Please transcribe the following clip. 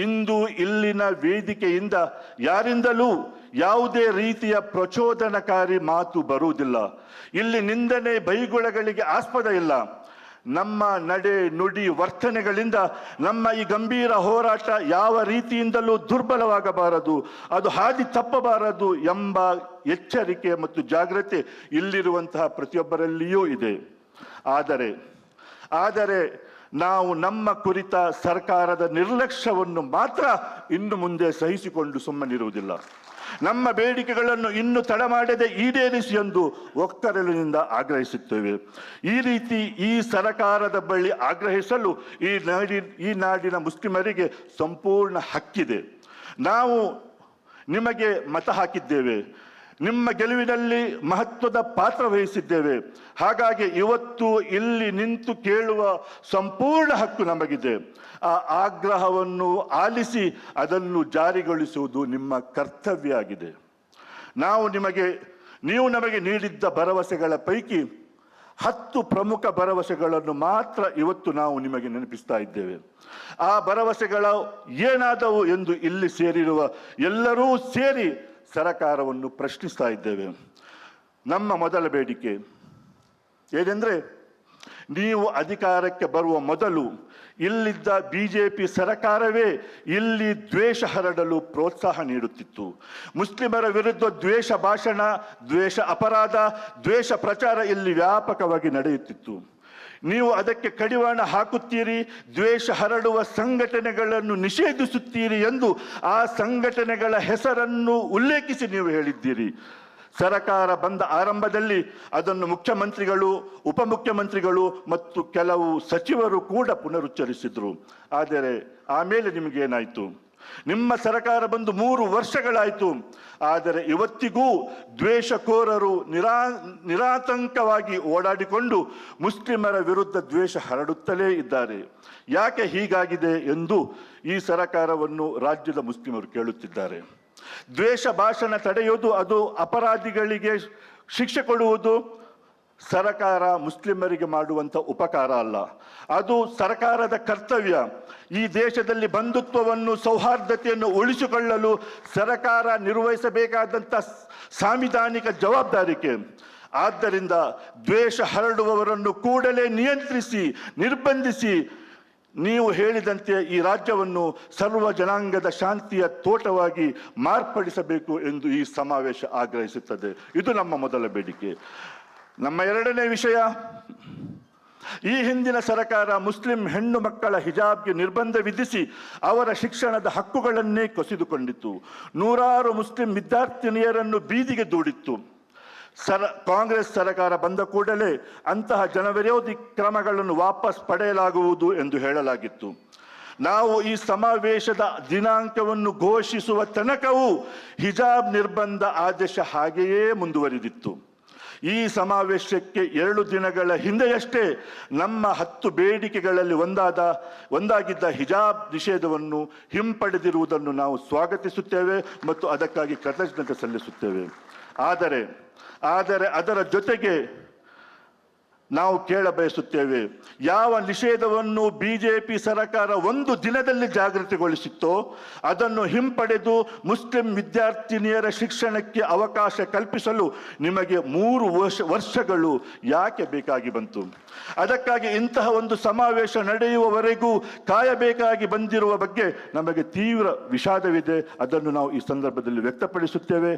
ಇಂದು ಇಲ್ಲಿನ ವೇದಿಕೆಯಿಂದ ಯಾರಿಂದಲೂ ಯಾವುದೇ ರೀತಿಯ ಪ್ರಚೋದನಕಾರಿ ಮಾತು ಬರುವುದಿಲ್ಲ. ಇಲ್ಲಿ ನಿಂದನೆ ಬೈಗುಳಗಳಿಗೆ ಆಸ್ಪದ ಇಲ್ಲ. ನಮ್ಮ ನಡೆ ನುಡಿ ವರ್ತನೆಗಳಿಂದ ನಮ್ಮ ಈ ಗಂಭೀರ ಹೋರಾಟ ಯಾವ ರೀತಿಯಿಂದಲೂ ದುರ್ಬಲವಾಗಬಾರದು, ಅದು ಹಾದಿ ತಪ್ಪಬಾರದು ಎಂಬ ಎಚ್ಚರಿಕೆ ಮತ್ತು ಜಾಗೃತಿ ಇಲ್ಲಿರುವಂತಹ ಪ್ರತಿಯೊಬ್ಬರಲ್ಲಿಯೂ ಇದೆ. ಆದರೆ ನಾವು ನಮ್ಮ ಕುರಿತ ಸರ್ಕಾರದ ನಿರ್ಲಕ್ಷ್ಯವನ್ನು ಮಾತ್ರ ಇನ್ನು ಮುಂದೆ ಸಹಿಸಿಕೊಂಡು ಸುಮ್ಮನಿರುವುದಿಲ್ಲ. ನಮ್ಮ ಬೇಡಿಕೆಗಳನ್ನು ಇನ್ನು ತಡ ಮಾಡದೆ ಈಡೇರಿಸಿ ಎಂದು ಒಕ್ಕರಲಿನಿಂದ ಆಗ್ರಹಿಸುತ್ತೇವೆ. ಈ ರೀತಿ ಈ ಸರ್ಕಾರದ ಬಳಿ ಆಗ್ರಹಿಸಲು ಈ ನಾಡಿನ ಮುಸ್ಲಿಮರಿಗೆ ಸಂಪೂರ್ಣ ಹಕ್ಕಿದೆ. ನಾವು ನಿಮಗೆ ಮತ ಹಾಕಿದ್ದೇವೆ, ನಿಮ್ಮ ಗೆಲುವಿನಲ್ಲಿ ಮಹತ್ವದ ಪಾತ್ರ ವಹಿಸಿದ್ದೇವೆ. ಹಾಗಾಗಿ ಇವತ್ತು ಇಲ್ಲಿ ನಿಂತು ಕೇಳುವ ಸಂಪೂರ್ಣ ಹಕ್ಕು ನಮಗಿದೆ. ಆ ಆಗ್ರಹವನ್ನು ಆಲಿಸಿ ಅದನ್ನು ಜಾರಿಗೊಳಿಸುವುದು ನಿಮ್ಮ ಕರ್ತವ್ಯ ಆಗಿದೆ. ನೀವು ನಮಗೆ ನೀಡಿದ್ದ ಭರವಸೆಗಳ ಪೈಕಿ 10 ಪ್ರಮುಖ ಭರವಸೆಗಳನ್ನು ಮಾತ್ರ ಇವತ್ತು ನಾವು ನಿಮಗೆ ನೆನಪಿಸ್ತಾ ಇದ್ದೇವೆ. ಆ ಭರವಸೆಗಳು ಏನಾದವು ಎಂದು ಇಲ್ಲಿ ಸೇರಿರುವ ಎಲ್ಲರೂ ಸೇರಿ ಸರಕಾರವನ್ನು ಪ್ರಶ್ನಿಸ್ತಾ ಇದ್ದೇವೆ. ನಮ್ಮ ಮೊದಲ ಬೇಡಿಕೆ ಏನೆಂದರೆ, ನೀವು ಅಧಿಕಾರಕ್ಕೆ ಬರುವ ಮೊದಲು ಇಲ್ಲಿದ್ದ ಬಿಜೆಪಿ ಸರ್ಕಾರವೇ ಇಲ್ಲಿ ದ್ವೇಷ ಹರಡಲು ಪ್ರೋತ್ಸಾಹ ನೀಡುತ್ತಿತ್ತು. ಮುಸ್ಲಿಮರ ವಿರುದ್ಧ ದ್ವೇಷ ಭಾಷಣ, ದ್ವೇಷ ಅಪರಾಧ, ದ್ವೇಷ ಪ್ರಚಾರ ಇಲ್ಲಿ ವ್ಯಾಪಕವಾಗಿ ನಡೆಯುತ್ತಿತ್ತು. ನೀವು ಅದಕ್ಕೆ ಕಡಿವಾಣ ಹಾಕುತ್ತೀರಿ, ದ್ವೇಷ ಹರಡುವ ಸಂಘಟನೆಗಳನ್ನು ನಿಷೇಧಿಸುತ್ತೀರಿ ಎಂದು ಆ ಸಂಘಟನೆಗಳ ಹೆಸರನ್ನು ಉಲ್ಲೇಖಿಸಿ ನೀವು ಹೇಳಿದ್ದೀರಿ. ಸರಕಾರ ಬಂದ ಆರಂಭದಲ್ಲಿ ಅದನ್ನು ಮುಖ್ಯಮಂತ್ರಿಗಳು, ಉಪಮುಖ್ಯಮಂತ್ರಿಗಳು ಮತ್ತು ಕೆಲವು ಸಚಿವರು ಕೂಡ ಪುನರುಚ್ಚರಿಸಿದರು. ಆದರೆ ಆಮೇಲೆ ನಿಮಗೇನಾಯಿತು? ನಿಮ್ಮ ಸರ್ಕಾರ ಬಂದು 3 ವರ್ಷಗಳಾಯಿತು. ಆದರೆ ಇವತ್ತಿಗೂ ದ್ವೇಷಕೋರರು ನಿರಾತಂಕವಾಗಿ ಓಡಾಡಿಕೊಂಡು ಮುಸ್ಲಿಮರ ವಿರುದ್ಧ ದ್ವೇಷ ಹರಡುತ್ತಲೇ ಇದ್ದಾರೆ. ಯಾಕೆ ಹೀಗಾಗಿದೆ ಎಂದು ಈ ಸರ್ಕಾರವನ್ನು ರಾಜ್ಯದ ಮುಸ್ಲಿಮರು ಕೇಳುತ್ತಿದ್ದಾರೆ. ದ್ವೇಷ ಭಾಷಣ ತಡೆಯುವುದು, ಅದು ಅಪರಾಧಿಗಳಿಗೆ ಶಿಕ್ಷೆ ಕೊಡುವುದು ಸರ್ಕಾರ ಮುಸ್ಲಿಮರಿಗೆ ಮಾಡುವಂಥ ಉಪಕಾರ ಅಲ್ಲ, ಅದು ಸರ್ಕಾರದ ಕರ್ತವ್ಯ. ಈ ದೇಶದಲ್ಲಿ ಬಂಧುತ್ವವನ್ನು, ಸೌಹಾರ್ದತೆಯನ್ನು ಉಳಿಸಿಕೊಳ್ಳಲು ಸರ್ಕಾರ ನಿರ್ವಹಿಸಬೇಕಾದಂಥ ಸಾಂವಿಧಾನಿಕ ಜವಾಬ್ದಾರಿಕೆ. ಆದ್ದರಿಂದ ದ್ವೇಷ ಹರಡುವವರನ್ನು ಕೂಡಲೇ ನಿಯಂತ್ರಿಸಿ, ನಿರ್ಬಂಧಿಸಿ, ನೀವು ಹೇಳಿದಂತೆ ಈ ರಾಜ್ಯವನ್ನು ಸರ್ವ ಜನಾಂಗದ ಶಾಂತಿಯ ತೋಟವಾಗಿ ಮಾರ್ಪಡಿಸಬೇಕು ಎಂದು ಈ ಸಮಾವೇಶ ಆಗ್ರಹಿಸುತ್ತದೆ. ಇದು ನಮ್ಮ ಮೊದಲ ಬೇಡಿಕೆ. ನಮ್ಮ ಎರಡನೇ ವಿಷಯ, ಈ ಹಿಂದಿನ ಸರ್ಕಾರ ಮುಸ್ಲಿಂ ಹೆಣ್ಣು ಮಕ್ಕಳ ಹಿಜಾಬ್ಗೆ ನಿರ್ಬಂಧ ವಿಧಿಸಿ ಅವರ ಶಿಕ್ಷಣದ ಹಕ್ಕುಗಳನ್ನೇ ಕಸಿದುಕೊಂಡಿತ್ತು. ನೂರಾರು ಮುಸ್ಲಿಂ ವಿದ್ಯಾರ್ಥಿನಿಯರನ್ನು ಬೀದಿಗೆ ದೂಡಿತ್ತು. ಕಾಂಗ್ರೆಸ್ ಸರ್ಕಾರ ಬಂದ ಕೂಡಲೇ ಅಂತಹ ಜನವಿರೋಧಿ ಕ್ರಮಗಳನ್ನು ವಾಪಸ್ ಪಡೆಯಲಾಗುವುದು ಎಂದು ಹೇಳಲಾಗಿತ್ತು. ನಾವು ಈ ಸಮಾವೇಶದ ದಿನಾಂಕವನ್ನು ಘೋಷಿಸುವ ತನಕವೂ ಹಿಜಾಬ್ ನಿರ್ಬಂಧ ಆದೇಶ ಹಾಗೆಯೇ ಮುಂದುವರಿದಿತ್ತು. ಈ ಸಮಾವೇಶಕ್ಕೆ 2 ದಿನಗಳ ಹಿಂದೆಯಷ್ಟೇ ನಮ್ಮ 10 ಬೇಡಿಕೆಗಳಲ್ಲಿ ಒಂದಾಗಿದ್ದ ಹಿಜಾಬ್ ನಿಷೇಧವನ್ನು ಹಿಂಪಡೆದಿರುವುದನ್ನು ನಾವು ಸ್ವಾಗತಿಸುತ್ತೇವೆ ಮತ್ತು ಅದಕ್ಕಾಗಿ ಕೃತಜ್ಞತೆ ಸಲ್ಲಿಸುತ್ತೇವೆ. ಆದರೆ ಅದರ ಜೊತೆಗೆ ನಾವು ಕೇಳಬಯಸುತ್ತೇವೆ, ಯಾವ ನಿಷೇಧವನ್ನು ಬಿಜೆಪಿ ಸರ್ಕಾರ 1 ದಿನದಲ್ಲಿ ಜಾಗೃತಿಗೊಳಿಸಿತ್ತೋ ಅದನ್ನು ಹಿಂಪಡೆದು ಮುಸ್ಲಿಂ ವಿದ್ಯಾರ್ಥಿನಿಯರ ಶಿಕ್ಷಣಕ್ಕೆ ಅವಕಾಶ ಕಲ್ಪಿಸಲು ನಿಮಗೆ 3 ವರ್ಷಗಳು ಯಾಕೆ ಬೇಕಾಗಿ ಬಂತು? ಅದಕ್ಕಾಗಿ ಇಂತಹ ಒಂದು ಸಮಾವೇಶ ನಡೆಯುವವರೆಗೂ ಕಾಯಬೇಕಾಗಿ ಬಂದಿರುವ ಬಗ್ಗೆ ನಮಗೆ ತೀವ್ರ ವಿಷಾದವಿದೆ. ಅದನ್ನು ನಾವು ಈ ಸಂದರ್ಭದಲ್ಲಿ ವ್ಯಕ್ತಪಡಿಸುತ್ತೇವೆ.